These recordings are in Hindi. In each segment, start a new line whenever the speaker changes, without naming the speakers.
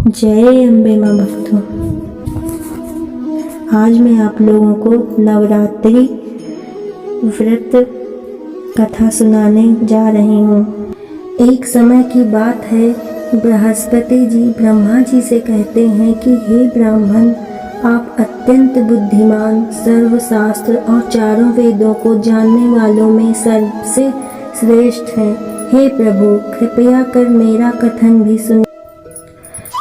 जय अम्बे माँ भक्तों। आज मैं आप लोगों को नवरात्रि व्रत कथा सुनाने जा रही हूँ। एक समय की बात है, बृहस्पति जी ब्रह्मा जी से कहते हैं कि हे ब्राह्मण, आप अत्यंत बुद्धिमान, सर्वशास्त्र और चारों वेदों को जानने वालों में सबसे श्रेष्ठ हैं। हे प्रभु, कृपया कर मेरा कथन भी सुनिए।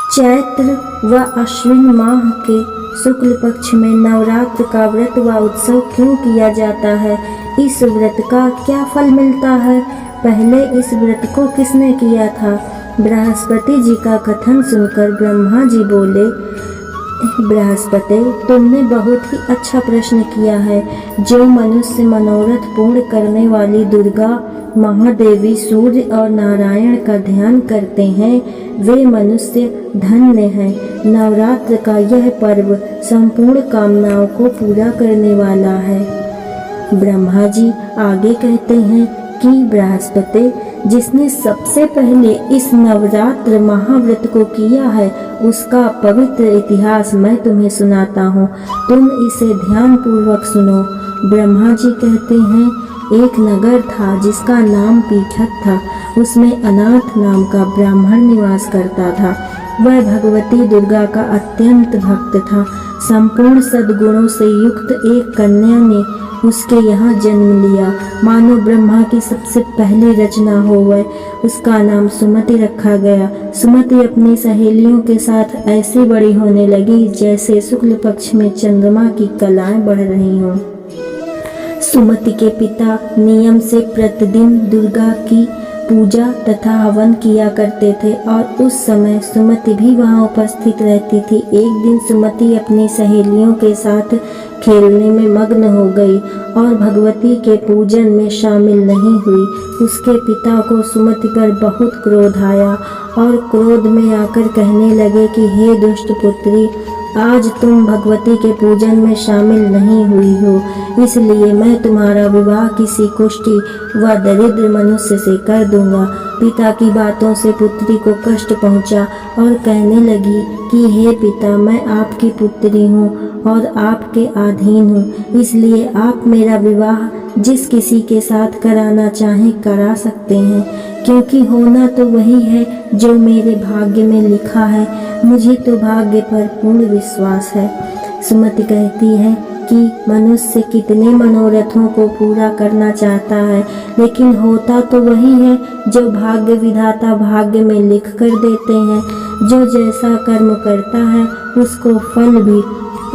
चैत्र व अश्विन माह के शुक्ल पक्ष में नवरात्र का व्रत व उत्सव क्यों किया जाता है? इस व्रत का क्या फल मिलता है? पहले इस व्रत को किसने किया था? बृहस्पति जी का कथन सुनकर ब्रह्मा जी बोले, बृहस्पति, तुमने बहुत ही अच्छा प्रश्न किया है। जो मनुष्य मनोरथ पूर्ण करने वाली दुर्गा, महादेवी, सूर्य और नारायण का ध्यान करते हैं, वे मनुष्य धन्य हैं। नवरात्र का यह पर्व संपूर्ण कामनाओं को पूरा करने वाला है। ब्रह्मा जी आगे कहते हैं कि बृहस्पति, जिसने सबसे पहले इस नवरात्र महाव्रत को किया है, उसका पवित्र इतिहास मैं तुम्हें सुनाता हूँ। तुम इसे ध्यान पूर्वक सुनो। ब्रह्मा जी कहते हैं, एक नगर था जिसका नाम पीठक था। उसमें अनाथ नाम का ब्राह्मण निवास करता था। वह भगवती दुर्गा का अत्यंत भक्त था। संपूर्ण सद्गुणों से युक्त एक कन्या ने उसके यहाँ जन्म लिया। मानो ब्रह्मा की सबसे पहली रचना हो वह। उसका नाम सुमति रखा गया। सुमति अपनी सहेलियों के साथ ऐसी बड़ी होने लगी जैसे शुक्ल पक्ष में चंद्रमा की कलाएं बढ़ रही हों। सुमति के पिता नियम से प्रतिदिन दुर्गा की पूजा तथा हवन किया करते थे और उस समय सुमति भी वहां उपस्थित रहती थी। एक दिन सुमति अपनी सहेलियों के साथ खेलने में मग्न हो गई और भगवती के पूजन में शामिल नहीं हुई। उसके पिता को सुमति पर बहुत क्रोध आया और क्रोध में आकर कहने लगे कि हे दुष्ट पुत्री, आज तुम भगवती के पूजन में शामिल नहीं हुई हो, इसलिए मैं तुम्हारा विवाह किसी कुष्ठी व दरिद्र मनुष्य से कर दूंगा। पिता की बातों से पुत्री को कष्ट पहुंचा और कहने लगी कि हे पिता, मैं आपकी पुत्री हूँ और आपके अधीन हूँ, इसलिए आप मेरा विवाह जिस किसी के साथ कराना चाहें करा सकते हैं, क्योंकि होना तो वही है जो मेरे भाग्य में लिखा है। मुझे तो भाग्य पर पूर्ण विश्वास है। सुमति कहती है कि मनुष्य कितने मनोरथों को पूरा करना चाहता है, लेकिन होता तो वही है जो भाग्य विधाता भाग्य में लिख कर देते हैं। जो जैसा कर्म करता है उसको फल भी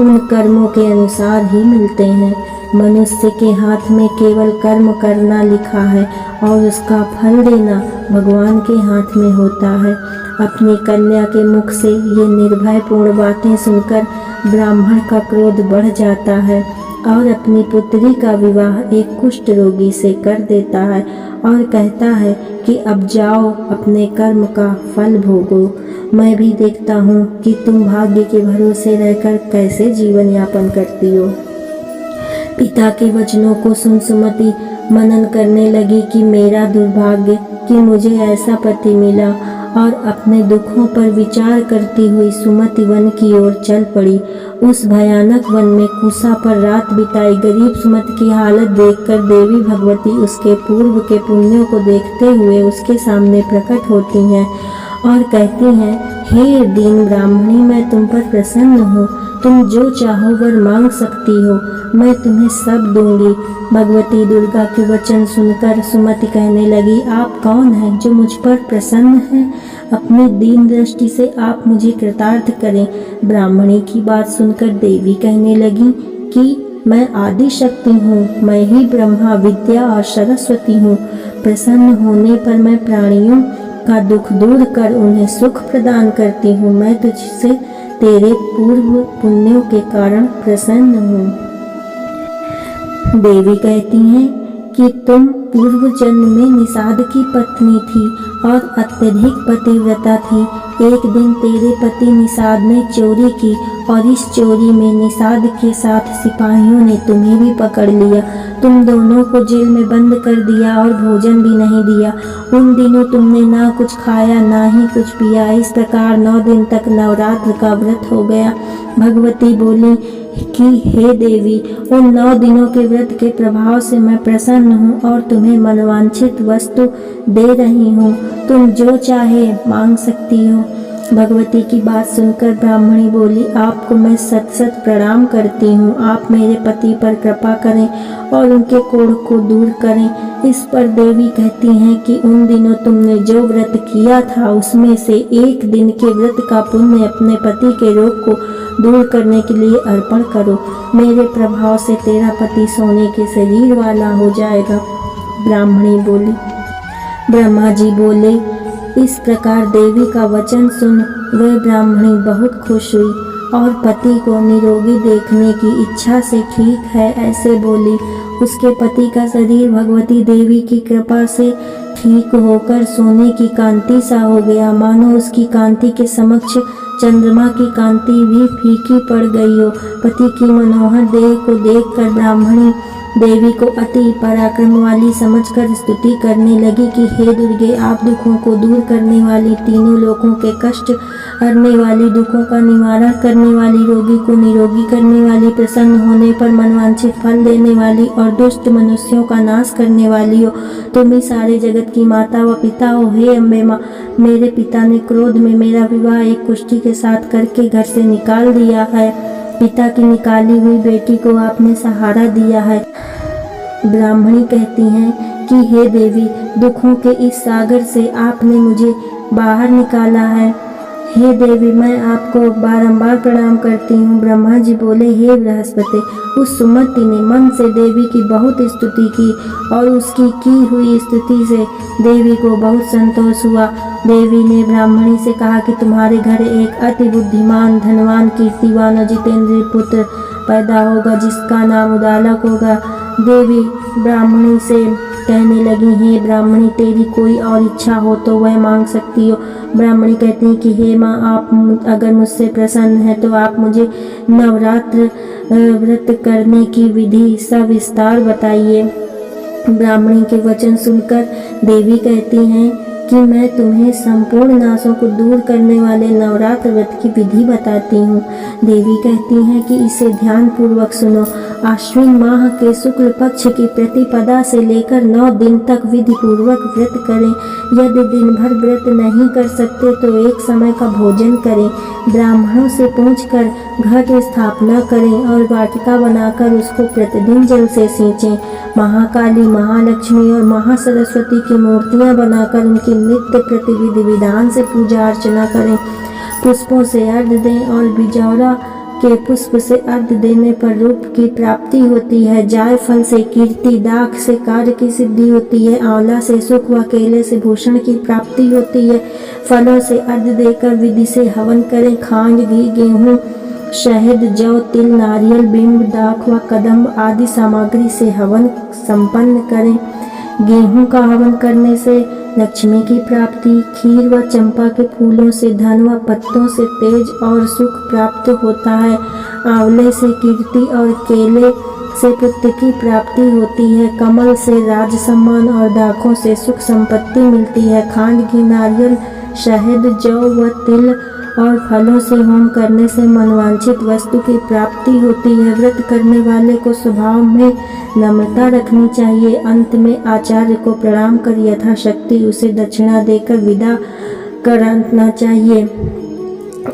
उन कर्मों के अनुसार ही मिलते हैं। मनुष्य के हाथ में केवल कर्म करना लिखा है और उसका फल देना भगवान के हाथ में होता है। अपनी कन्या के मुख से ये निर्भयपूर्ण बातें सुनकर ब्राह्मण का क्रोध बढ़ जाता है और अपनी पुत्री का विवाह एक कुष्ठ रोगी से कर देता है और कहता है कि अब जाओ अपने कर्म का फल भोगो। मैं भी देखता हूँ कि तुम भाग्य के भरोसे रहकर कैसे जीवन यापन करती हो। पिता के वचनों को सुन सुमति मनन करने लगी कि मेरा दुर्भाग्य कि मुझे ऐसा पति मिला, और अपने दुखों पर विचार करती हुई सुमति वन की ओर चल पड़ी। उस भयानक वन में कुसा पर रात बिताई गरीब सुमति की हालत देखकर देवी भगवती उसके पूर्व के पुण्यों को देखते हुए उसके सामने प्रकट होती हैं और कहती हैं, हे दीन ब्राह्मणी, मैं तुम पर प्रसन्न हूँ। तुम जो चाहो वर मांग सकती हो, मैं तुम्हें सब दूंगी। भगवती दुर्गा के वचन सुनकर सुमति कहने लगी, आप कौन हैं जो मुझ पर प्रसन्न हैं? अपनी दीन दृष्टि से आप मुझे कृतार्थ करें। ब्राह्मणी की बात सुनकर देवी कहने लगी कि मैं आदि शक्ति हूँ, मैं ही ब्रह्मा, विद्या और सरस्वती हूँ। प्रसन्न होने पर मैं प्राणियों का दुख दूर कर उन्हें सुख प्रदान करती हूँ। मैं तुझसे तेरे पूर्व पुण्यों के कारण प्रसन्न हूँ। देवी कहती हैं कि तुम पूर्व जन्म में निषाद की पत्नी थी और अत्यधिक पतिव्रता थी। एक दिन तेरे पति निषाद ने चोरी की और इस चोरी में निषाद के साथ सिपाहियों ने तुम्हें भी पकड़ लिया। तुम दोनों को जेल में बंद कर दिया और भोजन भी नहीं दिया। उन दिनों तुमने ना कुछ खाया ना ही कुछ पिया। इस प्रकार 9 दिन तक नवरात्र का व्रत हो गया। भगवती बोली कि हे देवी, उन 9 दिनों के व्रत के प्रभाव से मैं प्रसन्न हूँ और तुम्हें मनवांछित वस्तु दे रही हूँ। तुम जो चाहे मांग सकती हो। भगवती की बात सुनकर ब्राह्मणी बोली, आपको मैं सत सत प्रणाम करती हूँ। आप मेरे पति पर कृपा करें और उनके कोढ़ को दूर करें। इस पर देवी कहती हैं कि उन दिनों तुमने जो व्रत किया था उसमें से 1 दिन के व्रत का पुण्य अपने पति के रोग को दूर करने के लिए अर्पण करो। मेरे प्रभाव से तेरा पति सोने के शरीर वाला हो जाएगा। ब्राह्मणी बोली। ब्रह्मा जी बोले, इस प्रकार देवी का वचन सुन वह ब्राह्मणी बहुत खुश हुई और पति को निरोगी देखने की इच्छा से ठीक है ऐसे बोली। उसके पति का शरीर भगवती देवी की कृपा से ठीक होकर सोने की कांति सा हो गया, मानो उसकी कांति के समक्ष चंद्रमा की कांति भी फीकी पड़ गई हो। पति की मनोहर देह को देखकर ब्राह्मणी देवी को अति पराक्रम वाली समझकर स्तुति करने लगी कि हे दुर्गे, आप दुखों को दूर करने वाली, तीनों लोकों के कष्ट हरने वाली, दुखों का निवारण करने वाली, रोगी को निरोगी करने वाली, प्रसन्न होने पर मनवांछित फल देने वाली और दुष्ट मनुष्यों का नाश करने वाली हो। तुम ही सारे जगत की माता व पिता हो। हे अम्बे माँ, मेरे पिता ने क्रोध में मेरा विवाह एक कुष्ठी के साथ करके घर से निकाल दिया है। पिता की निकाली हुई बेटी को आपने सहारा दिया है। ब्राह्मणी कहती हैं कि हे देवी, दुखों के इस सागर से आपने मुझे बाहर निकाला है। हे देवी, मैं आपको बारंबार प्रणाम करती हूँ। ब्रह्मा जी बोले, हे बृहस्पति, उस सुमति ने मन से देवी की बहुत स्तुति की और उसकी की हुई स्तुति से देवी को बहुत संतोष हुआ। देवी ने ब्राह्मणी से कहा कि तुम्हारे घर एक अति बुद्धिमान, धनवान, कीर्तिवान और जितेंद्रिय पुत्र पैदा होगा जिसका नाम उदालक होगा। देवी ब्राह्मणी से कहने लगी, हे ब्राह्मणी, तेरी कोई और इच्छा हो तो वह मांग सकती हो। ब्राह्मणी कहती है कि हे माँ, आप अगर मुझसे प्रसन्न हैं तो आप मुझे नवरात्र व्रत करने की विधि सविस्तार बताइए। ब्राह्मणी के वचन सुनकर देवी कहती हैं कि मैं तुम्हें संपूर्ण नाशों को दूर करने वाले नवरात्र व्रत की विधि बताती हूँ। देवी कहती हैं कि इसे ध्यान पूर्वक सुनो। आश्विन माह के शुक्ल पक्ष की प्रतिपदा से लेकर 9 दिन तक विधि पूर्वक व्रत करें। यदि दिन भर व्रत नहीं कर सकते तो एक समय का भोजन करें। ब्राह्मणों से पूछकर घट स्थापना करें और वाटिका बनाकर उसको प्रतिदिन जल से सींचें। महाकाली, महालक्ष्मी और महासरस्वती की मूर्तियां बनाकर उनकी नित्य प्रतिविधि विधान से पूजा अर्चना करें। पुष्पों से अर्घ दें और बिजौरा के पुष्प से अर्घ देने पर रूप की प्राप्ति होती है। जायफल से कीर्ति, दाख से कार्य की सिद्धि होती है। आंवला से सुख व केले से भूषण की प्राप्ति होती है। फलों से अर्घ देकर विधि से हवन करें। खांड, घी, गेहूँ, शहद, जौ, तिल, नारियल, बिंब, दाख व कदम्ब आदि सामग्री से हवन संपन्न करें। गेहूं का हवन करने से लक्ष्मी की प्राप्ति, खीर व चंपा के फूलों से धन व पत्तों से तेज और सुख प्राप्त होता है। आंवले से कीर्ति और केले से पुत्र की प्राप्ति होती है। कमल से राज सम्मान और दाखों से सुख संपत्ति मिलती है। खांड, घी, नारियल, शहद, जौ व तिल और फलों से होम करने से मनवांछित वस्तु की प्राप्ति होती है। व्रत करने वाले को स्वभाव में नम्रता रखनी चाहिए। अंत में आचार्य को प्रणाम कर यथाशक्ति उसे दक्षिणा देकर विदा कराना चाहिए।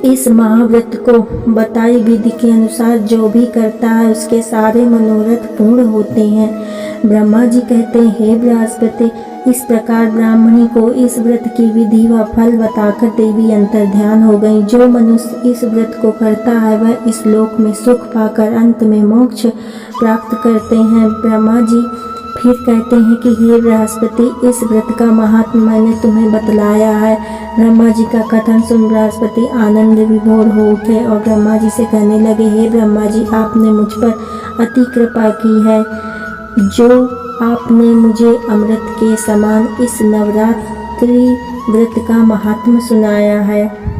इस महाव्रत को बताई विधि के अनुसार जो भी करता है उसके सारे मनोरथ पूर्ण होते हैं। ब्रह्मा जी कहते हैं, हे बृहस्पति, इस प्रकार ब्राह्मणी को इस व्रत की विधि व फल बताकर देवी अंतर ध्यान हो गई। जो मनुष्य इस व्रत को करता है वह इस लोक में सुख पाकर अंत में मोक्ष प्राप्त करते हैं। ब्रह्मा जी फिर कहते हैं कि हे बृहस्पति, इस व्रत का महात्म्य मैंने तुम्हें बतलाया है। ब्रह्मा जी का कथन सुन बृहस्पति आनंद विभोर हो उठे और ब्रह्मा जी से कहने लगे, हे ब्रह्मा जी, आपने मुझ पर अति कृपा की है। जो आपने मुझे अमृत के समान इस नवरात्रि व्रत का महात्म्य सुनाया है।